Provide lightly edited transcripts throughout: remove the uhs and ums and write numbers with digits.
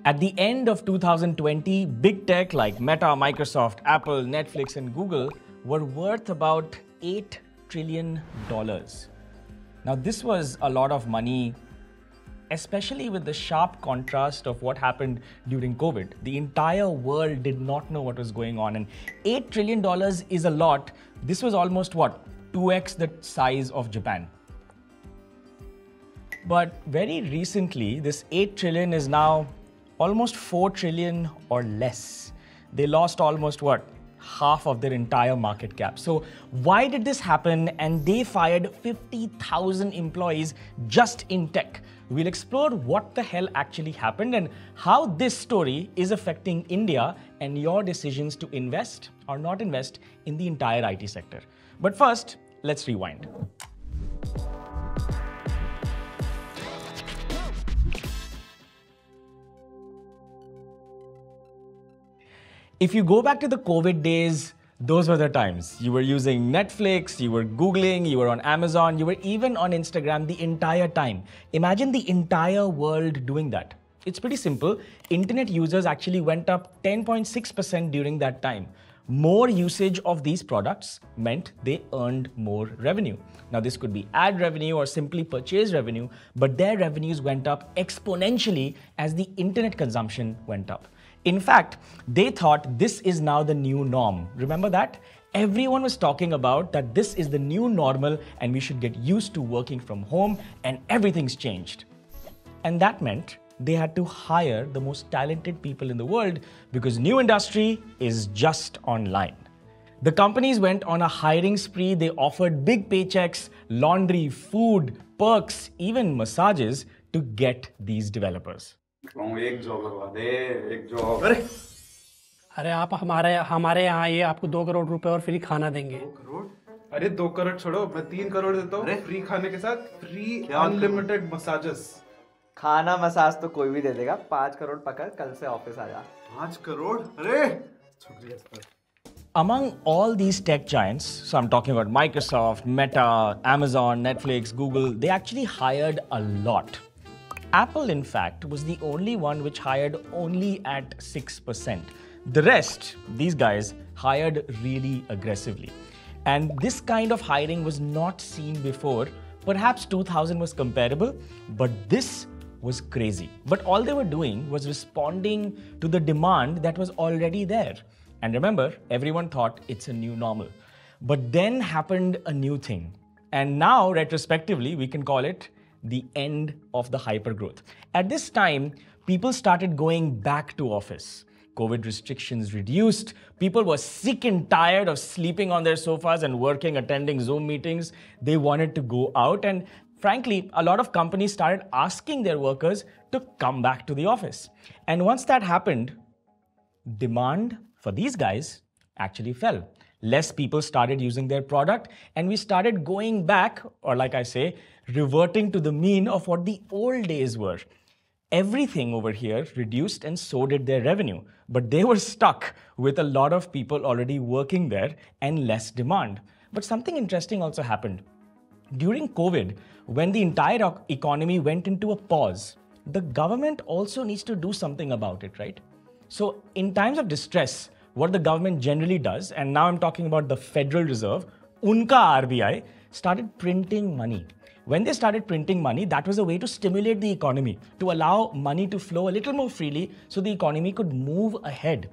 At the end of 2020, big tech like Meta, Microsoft, Apple, Netflix, and Google were worth about $8 trillion. Now, this was a lot of money, especially with the sharp contrast of what happened during COVID. The entire world did not know what was going on, and $8 trillion is a lot. This was almost what? 2x the size of Japan. But very recently, this 8 trillion is now almost 4 trillion or less. They lost almost what? Half of their entire market cap. So why did this happen? And they fired 50,000 employees just in tech. We'll explore what the hell actually happened and how this story is affecting India and your decisions to invest or not invest in the entire IT sector. But first, let's rewind. If you go back to the COVID days, those were the times. You were using Netflix, you were Googling, you were on Amazon, you were even on Instagram the entire time. Imagine the entire world doing that. It's pretty simple. Internet users actually went up 10.6% during that time. More usage of these products meant they earned more revenue. Now, this could be ad revenue or simply purchase revenue, but their revenues went up exponentially as the internet consumption went up. In fact, they thought this is now the new norm. Remember that? Everyone was talking about that this is the new normal and we should get used to working from home and everything's changed. And that meant they had to hire the most talented people in the world because new industry is just online. The companies went on a hiring spree. They offered big paychecks, laundry, food, perks, even massages to get these developers. एक job लगवा दे, एक job. अरे आप हमारे यहाँ ये आपको 2 करोड़ रुपए और फ्री खाना देंगे। 2 करोड़? अरे 2 करोड़ छोड़ो, मैं 3 करोड़ देता हूँ फ्री खाने के साथ फ्री अनलिमिटेड मसाजेस। खाना मसाज तो कोई भी दे देगा। 5 करोड़ पकड़, कल से ऑफिस आ जा। 5 करोड़? अरे Among all these tech giants, so I'm talking about Microsoft, Meta, Amazon, Netflix, Google, they actually hired a lot. Apple, in fact, was the only one which hired only at 6%. The rest, these guys, hired really aggressively. And this kind of hiring was not seen before. Perhaps 2000 was comparable, but this was crazy. But all they were doing was responding to the demand that was already there. And remember, everyone thought it's a new normal. But then happened a new thing. And now, retrospectively, we can call it the end of the hypergrowth. At this time, people started going back to office. COVID restrictions reduced. People were sick and tired of sleeping on their sofas and working, attending Zoom meetings. They wanted to go out. And frankly, a lot of companies started asking their workers to come back to the office. And once that happened, demand for these guys actually fell. Less people started using their product, and we started going back, or like I say, reverting to the mean of what the old days were. Everything over here reduced and so did their revenue, but they were stuck with a lot of people already working there and less demand. But something interesting also happened. During COVID, when the entire economy went into a pause, the government also needs to do something about it, right? So in times of distress, what the government generally does, and now I'm talking about the Federal Reserve, unka RBI, started printing money. When they started printing money, that was a way to stimulate the economy, to allow money to flow a little more freely so the economy could move ahead.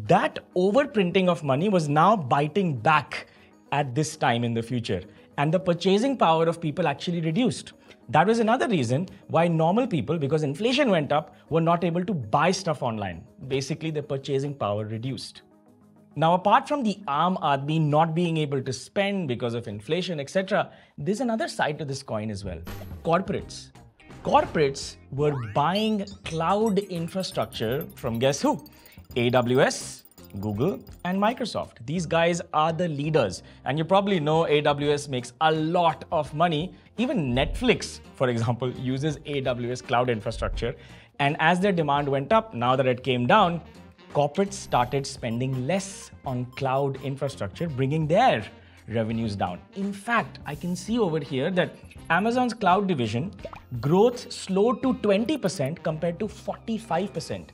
That overprinting of money was now biting back at this time in the future, and the purchasing power of people actually reduced. That was another reason why normal people, because inflation went up, were not able to buy stuff online. Basically, their purchasing power reduced. Now, apart from the Aam Aadmi not being able to spend because of inflation, etc., there's another side to this coin as well. Corporates. Corporates were buying cloud infrastructure from guess who? AWS, Google, and Microsoft. These guys are the leaders. And you probably know AWS makes a lot of money. Even Netflix, for example, uses AWS cloud infrastructure. And as their demand went up, now that it came down, corporates started spending less on cloud infrastructure, bringing their revenues down. In fact, I can see over here that Amazon's cloud division, growth slowed to 20% compared to 45%.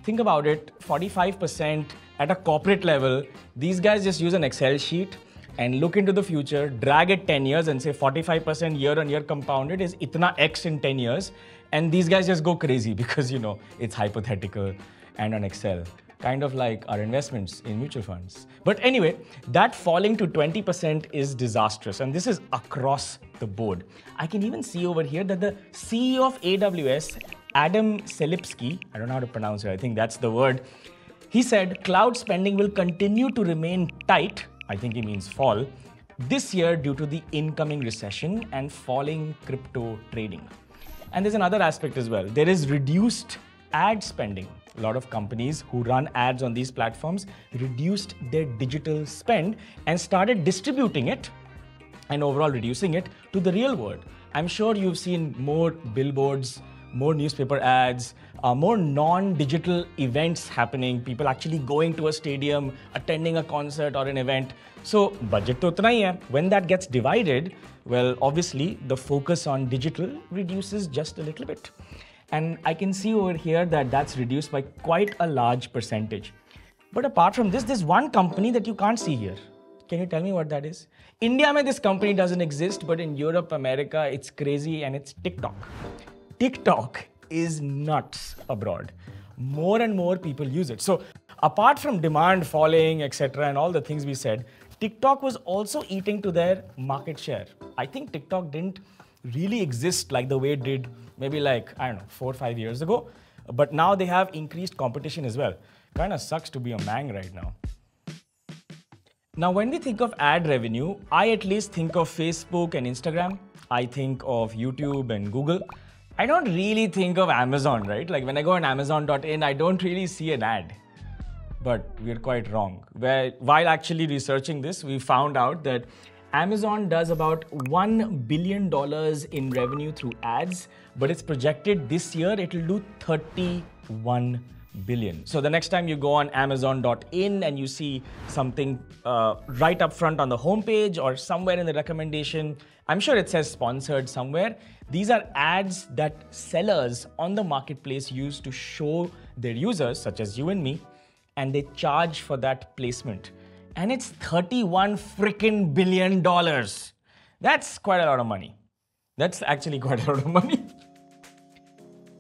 Think about it, 45% at a corporate level. These guys just use an Excel sheet and look into the future, drag it 10 years and say 45% year on year compounded is itna X in 10 years. And these guys just go crazy because, you know, it's hypothetical and on Excel. Kind of like our investments in mutual funds. But anyway, that falling to 20% is disastrous. And this is across the board. I can even see over here that the CEO of AWS, Adam Selipsky, I don't know how to pronounce it, I think that's the word. He said cloud spending will continue to remain tight, I think he means fall, this year due to the incoming recession and falling crypto trading. And there's another aspect as well. There is reduced ad spending. A lot of companies who run ads on these platforms reduced their digital spend and started distributing it and overall reducing it to the real world. I'm sure you've seen more billboards, more newspaper ads, more non-digital events happening, people actually going to a stadium, attending a concert or an event. So budget to utna hi hai. When that gets divided, well, obviously the focus on digital reduces just a little bit. And I can see over here that that's reduced by quite a large percentage. But apart from this, there's one company that you can't see here. Can you tell me what that is? India, mein this company doesn't exist, but in Europe, America, it's crazy and it's TikTok. TikTok is nuts abroad. More and more people use it. So apart from demand falling, etc., and all the things we said, TikTok was also eating to their market share. I think TikTok didn't really exist like the way it did maybe like, I don't know, 4 or 5 years ago. But now they have increased competition as well. Kind of sucks to be a Mang right now. Now, when we think of ad revenue, I at least think of Facebook and Instagram. I think of YouTube and Google. I don't really think of Amazon, right? Like when I go on Amazon.in, I don't really see an ad. But we're quite wrong. While actually researching this, we found out that Amazon does about $1 billion in revenue through ads, but it's projected this year it'll do 31 billion. So the next time you go on Amazon.in and you see something right up front on the homepage or somewhere in the recommendation, I'm sure it says sponsored somewhere. These are ads that sellers on the marketplace use to show their users, such as you and me, and they charge for that placement. And it's 31 freaking billion dollars. That's quite a lot of money. That's actually quite a lot of money.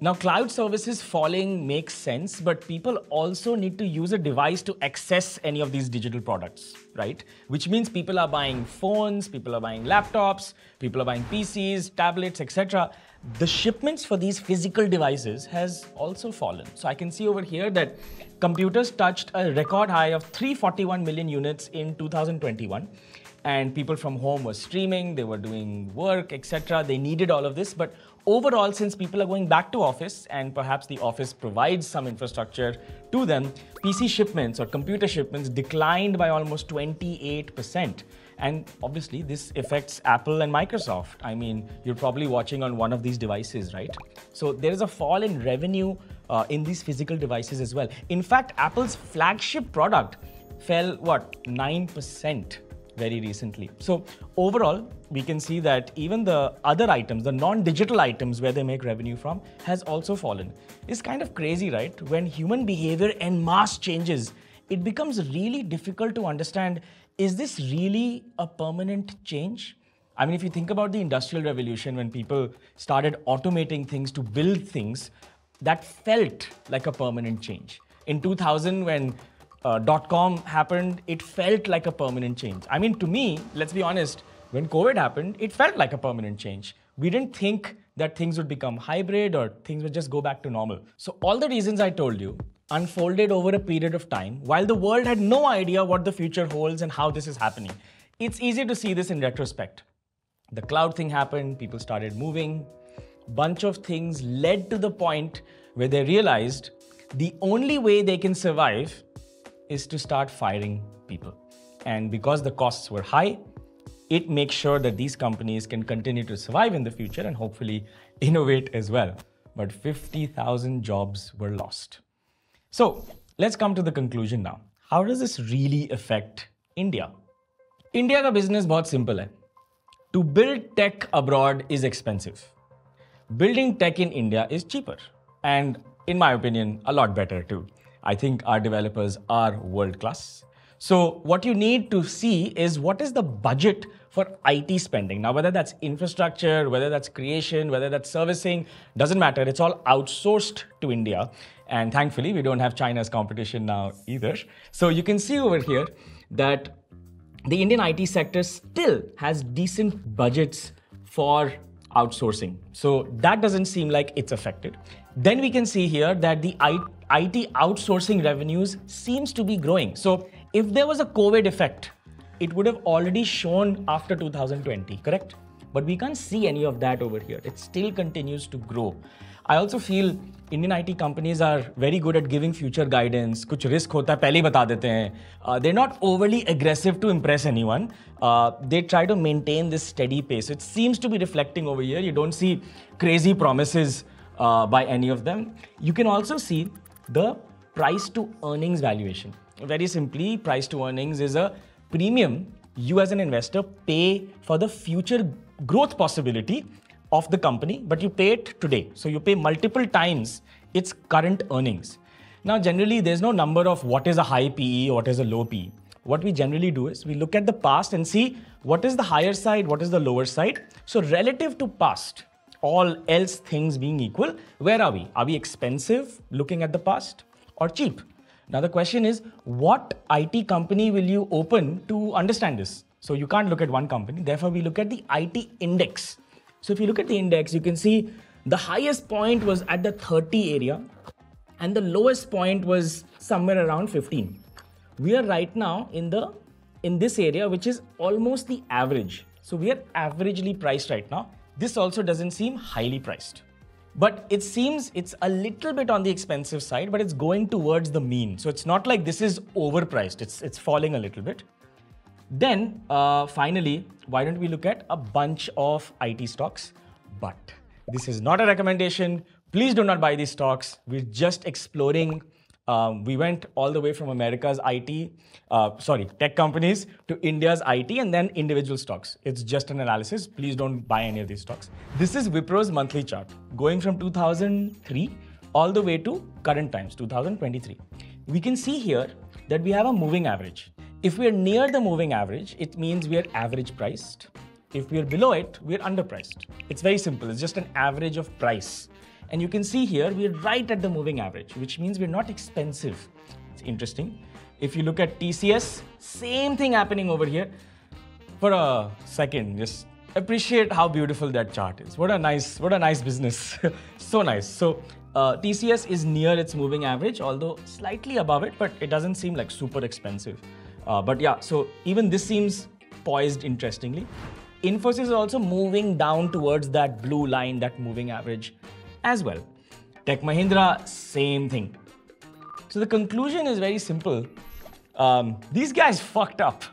Now, cloud services falling makes sense, but people also need to use a device to access any of these digital products, right? Which means people are buying phones, people are buying laptops, people are buying PCs, tablets, etc. The shipments for these physical devices has also fallen. So I can see over here that computers touched a record high of 341 million units in 2021. And people from home were streaming, they were doing work, etc. They needed all of this. But overall, since people are going back to office and perhaps the office provides some infrastructure to them, PC shipments or computer shipments declined by almost 28%. And obviously, this affects Apple and Microsoft. I mean, you're probably watching on one of these devices, right? So there is a fall in revenue in these physical devices as well. In fact, Apple's flagship product fell, 9%. Very recently. So overall, we can see that even the other items, the non-digital items where they make revenue from, has also fallen. It's kind of crazy, right? When human behavior en masse changes, it becomes really difficult to understand, is this really a permanent change? I mean, if you think about the Industrial Revolution, when people started automating things to build things, that felt like a permanent change. In 2000, when .com happened, it felt like a permanent change. I mean, to me, let's be honest, when COVID happened, it felt like a permanent change. We didn't think that things would become hybrid or things would just go back to normal. So all the reasons I told you unfolded over a period of time while the world had no idea what the future holds and how this is happening. It's easy to see this in retrospect. The cloud thing happened, people started moving. Bunch of things led to the point where they realized the only way they can survive is to start firing people. And because the costs were high, it makes sure that these companies can continue to survive in the future and hopefully innovate as well. But 50,000 jobs were lost. So let's come to the conclusion now. How does this really affect India? India ka business बहुत simple है. To build tech abroad is expensive. Building tech in India is cheaper. And in my opinion, a lot better too. I think our developers are world class. So what you need to see is what is the budget for IT spending. Now, whether that's infrastructure, whether that's creation, whether that's servicing, doesn't matter. It's all outsourced to India. And thankfully, we don't have China's competition now either. So you can see over here that the Indian IT sector still has decent budgets for outsourcing. So that doesn't seem like it's affected. Then we can see here that the IT outsourcing revenues seems to be growing. So if there was a COVID effect, it would have already shown after 2020, correct? But we can't see any of that over here. It still continues to grow. I also feel Indian IT companies are very good at giving future guidance. कुछ risk होता है पहले ही बता देते हैं. They're not overly aggressive to impress anyone. They try to maintain this steady pace. It seems to be reflecting over here. You don't see crazy promises by any of them. You can also see the price to earnings valuation. Very simply, price to earnings is a premium you as an investor pay for the future growth possibility of the company, but you pay it today. So you pay multiple times its current earnings. Now, generally, there's no number of what is a high PE, what is a low PE. What we generally do is we look at the past and see what is the higher side, what is the lower side. So relative to past, all else things being equal, where are we? Are we expensive looking at the past or cheap? Now the question is, what IT company will you open to understand this? So you can't look at one company. Therefore, we look at the IT index. So if you look at the index, you can see the highest point was at the 30 area and the lowest point was somewhere around 15. We are right now in this area, which is almost the average. So we are averagely priced right now. This also doesn't seem highly priced. But it seems it's a little bit on the expensive side, but it's going towards the mean. So it's not like this is overpriced. It's falling a little bit. Then finally, why don't we look at a bunch of IT stocks? But this is not a recommendation. Please do not buy these stocks. We're just exploring. We went all the way from America's tech companies to India's IT and then individual stocks. It's just an analysis. Please don't buy any of these stocks. This is Wipro's monthly chart going from 2003 all the way to current times, 2023. We can see here that we have a moving average. If we are near the moving average, it means we are average priced. If we are below it, we are underpriced. It's very simple. It's just an average of price. And you can see here, we're right at the moving average, which means we're not expensive. It's interesting. If you look at TCS, same thing happening over here. For a second, just appreciate how beautiful that chart is. What a nice business. So nice. So TCS is near its moving average, although slightly above it, but it doesn't seem like super expensive. But yeah, so even this seems poised interestingly. Infosys is also moving down towards that blue line, that moving average as well. Tech Mahindra, same thing. So the conclusion is very simple. These guys fucked up.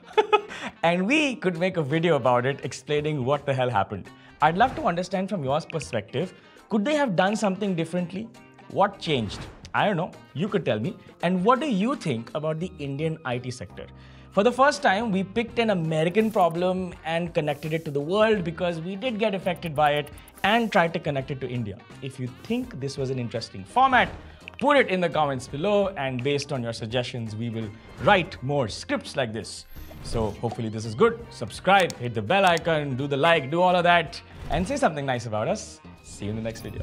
And we could make a video about it explaining what the hell happened. I'd love to understand from your perspective, could they have done something differently? What changed? I don't know. You could tell me. And what do you think about the Indian IT sector? For the first time, we picked an American problem and connected it to the world because we did get affected by it and tried to connect it to India. If you think this was an interesting format, put it in the comments below, and based on your suggestions, we will write more scripts like this. So hopefully this is good. Subscribe, hit the bell icon, do the like, do all of that, and say something nice about us. See you in the next video.